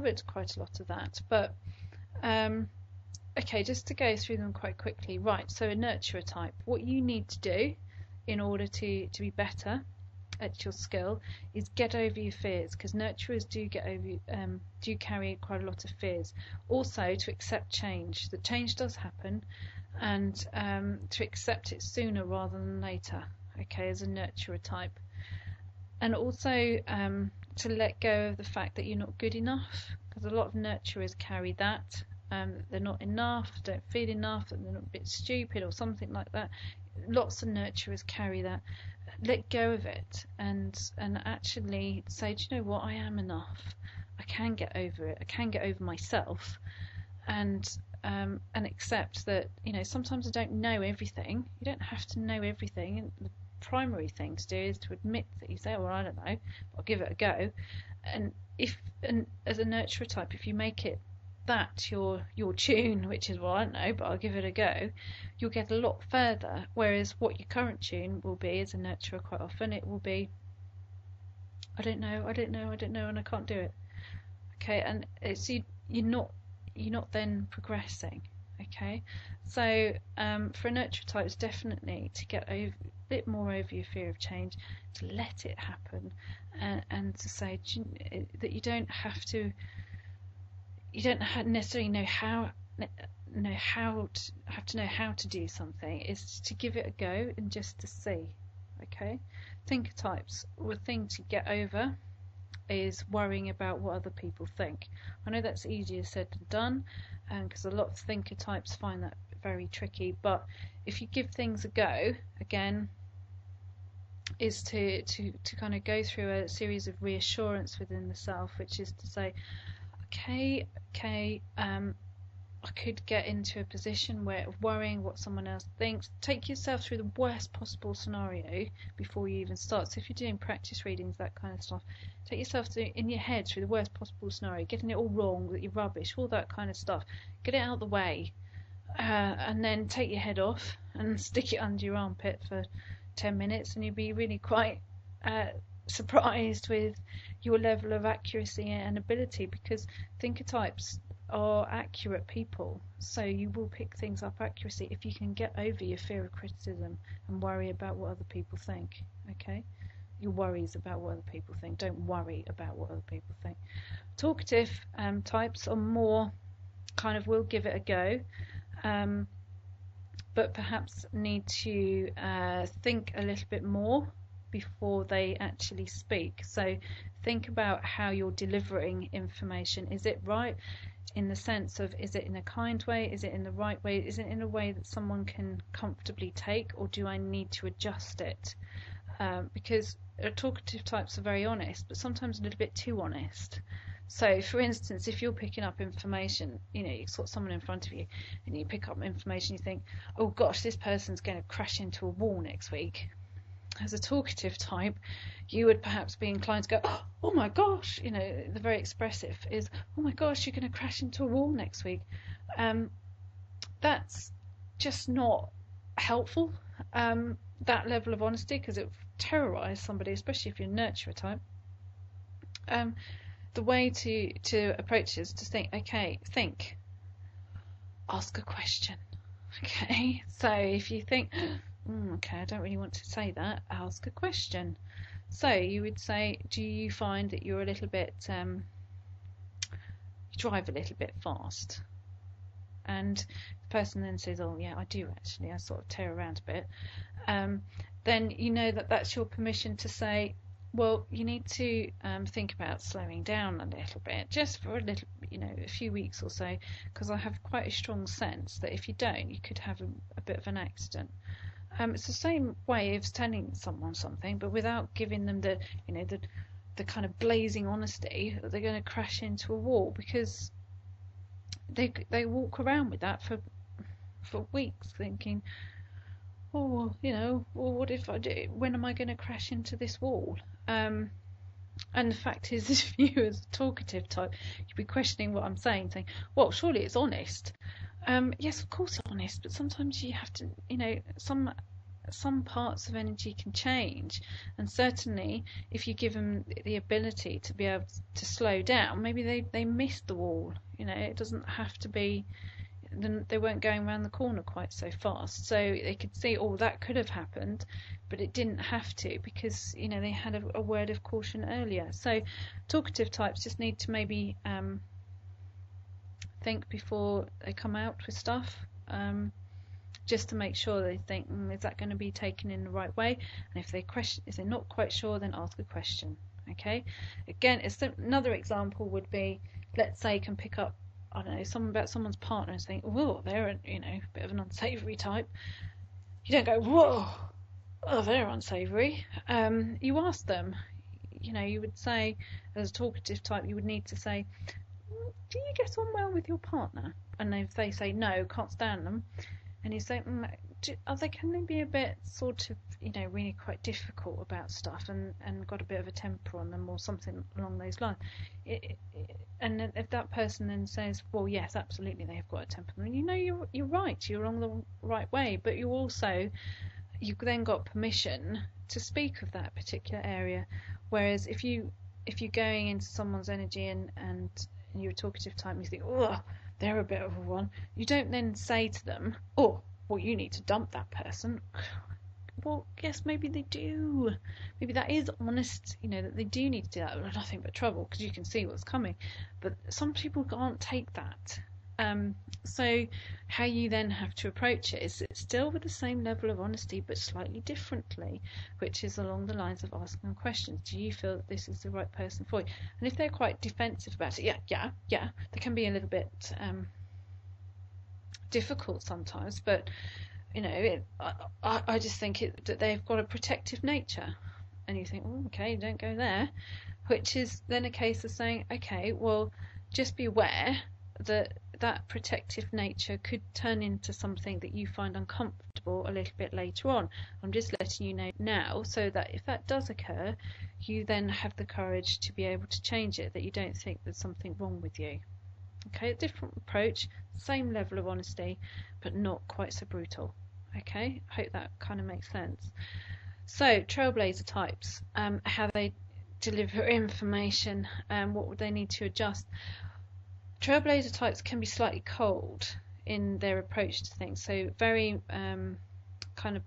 covered quite a lot of that, but okay, just to go through them quite quickly. Right, so a nurturer type. What you need to do in order to be better at your skill is get over your fears, because nurturers do carry quite a lot of fears. Also, to accept change. That change does happen, and to accept it sooner rather than later. Okay, as a nurturer type, and also to let go of the fact that you're not good enough, because a lot of nurturers carry that. They're not enough, don't feel enough, and they're a bit stupid or something like that. Lots of nurturers carry that. Let go of it and actually say, do you know what, I am enough. I can get over it. I can get over myself, and accept that, you know, sometimes I don't know everything. You don't have to know everything. And the primary thing to do is to admit that you say, well, I don't know, but I'll give it a go. And as a nurturer type, if you make it that your tune, which is, well, I don't know, but I'll give it a go, you'll get a lot further. Whereas what your current tune will be as a nurturer, quite often it will be, I don't know, and I can't do it. Okay, and it's you're not then progressing. Okay, so for a nurturer type, it's definitely to get a bit more over your fear of change, to let it happen, and to say that you don't have to. You don't necessarily know how to do something. It's to give it a go and just to see. Okay, thinker types. One thing to get over is worrying about what other people think. I know that's easier said than done, because a lot of thinker types find that very tricky. But if you give things a go, again, is to kind of go through a series of reassurance within the self, which is to say, okay, I could get into a position where worrying what someone else thinks. Take yourself through the worst possible scenario before you even start. So if you're doing practice readings, that kind of stuff, take yourself in your head through the worst possible scenario, getting it all wrong, that you're rubbish, all that kind of stuff. Get it out of the way, and then take your head off and stick it under your armpit for 10 minutes, and you'll be really quite surprised with your level of accuracy and ability, because thinker types are accurate people, so you will pick things up accuracy if you can get over your fear of criticism and worry about what other people think. Okay, your worries about what other people think, don't worry about what other people think. Talkative types are more kind of will give it a go, but perhaps need to think a little bit more before they actually speak. So think about how you're delivering information. Is it right in the sense of, is it in a kind way, is it in the right way, is it in a way that someone can comfortably take, or do I need to adjust it? Because talkative types are very honest, but sometimes a little bit too honest. So for instance, if you're picking up information, you know, you've got someone in front of you and you pick up information, you think, oh gosh, this person's going to crash into a wall next week. As a talkative type, you would perhaps be inclined to go, oh my gosh, you know, the very expressive is, oh my gosh, you're going to crash into a wall next week. That's just not helpful, that level of honesty, because it would terrorise somebody, especially if you're a nurturer type. The way to approach it is to think, okay, ask a question. Okay, so if you think, okay, I don't really want to say that, ask a question. So you would say, do you find that you're a little bit, you drive a little bit fast? And the person then says, oh yeah, I do actually, I sort of tear around a bit. Then you know that that's your permission to say, well, you need to think about slowing down a little bit, just for a little, you know, a few weeks or so, because I have quite a strong sense that if you don't, you could have a bit of an accident. It's the same way of telling someone something, but without giving them the, you know, the kind of blazing honesty that they're going to crash into a wall, because they walk around with that for weeks, thinking, oh, you know, well, what if I do? When am I going to crash into this wall? And the fact is, if you as a talkative type, you'd be questioning what I'm saying, well, surely it's honest. Yes, of course it's honest, but sometimes you have to, you know, some some parts of energy can change, and certainly if you give them the ability to be able to slow down, maybe they missed the wall. It doesn't have to be, they weren't going around the corner quite so fast, so they could see, oh, that could have happened, but it didn't have to, because they had a word of caution earlier. So talkative types just need to maybe think before they come out with stuff, just to make sure they think, is that going to be taken in the right way? And if they're not quite sure, then ask a question. Okay. Again, another example would be, let's say, you can pick up, I don't know, something about someone's partner and think, whoa, they're a bit of an unsavoury type. You don't go, whoa, oh, they're unsavoury. You ask them. You would say, as a talkative type, you would need to say, do you get on well with your partner? And if they say no, can't stand them, and you say, can they be a bit sort of, really quite difficult about stuff and got a bit of a temper on them or something along those lines? And if that person then says, well, yes, absolutely, they have got a temper, then you're right, you're on the right way, but you've then got permission to speak of that particular area. Whereas if you're going into someone's energy and you're a talkative type and you think, oh, they're a bit of a one, you don't then say to them, oh, well, you need to dump that person. Well, yes, maybe they do. Maybe that is honest, that they do need to do that. Well, nothing but trouble, because you can see what's coming. But some people can't take that. So how you then have to approach it is still with the same level of honesty, but slightly differently, which is along the lines of asking them questions. Do you feel that this is the right person for you? And if they're quite defensive about it, yeah, they can be a little bit difficult sometimes, but I just think that they've got a protective nature, and you think, oh, okay, don't go there, which is then a case of saying, okay, well, just be aware that protective nature could turn into something that you find uncomfortable a little bit later on. I'm just letting you know now, so that if that does occur, you then have the courage to be able to change it, that you don't think there's something wrong with you. Okay, a different approach, same level of honesty, but not quite so brutal. Okay, I hope that kind of makes sense. So, trailblazer types, how they deliver information, what would they need to adjust? Trailblazer types can be slightly cold in their approach to things, so very kind of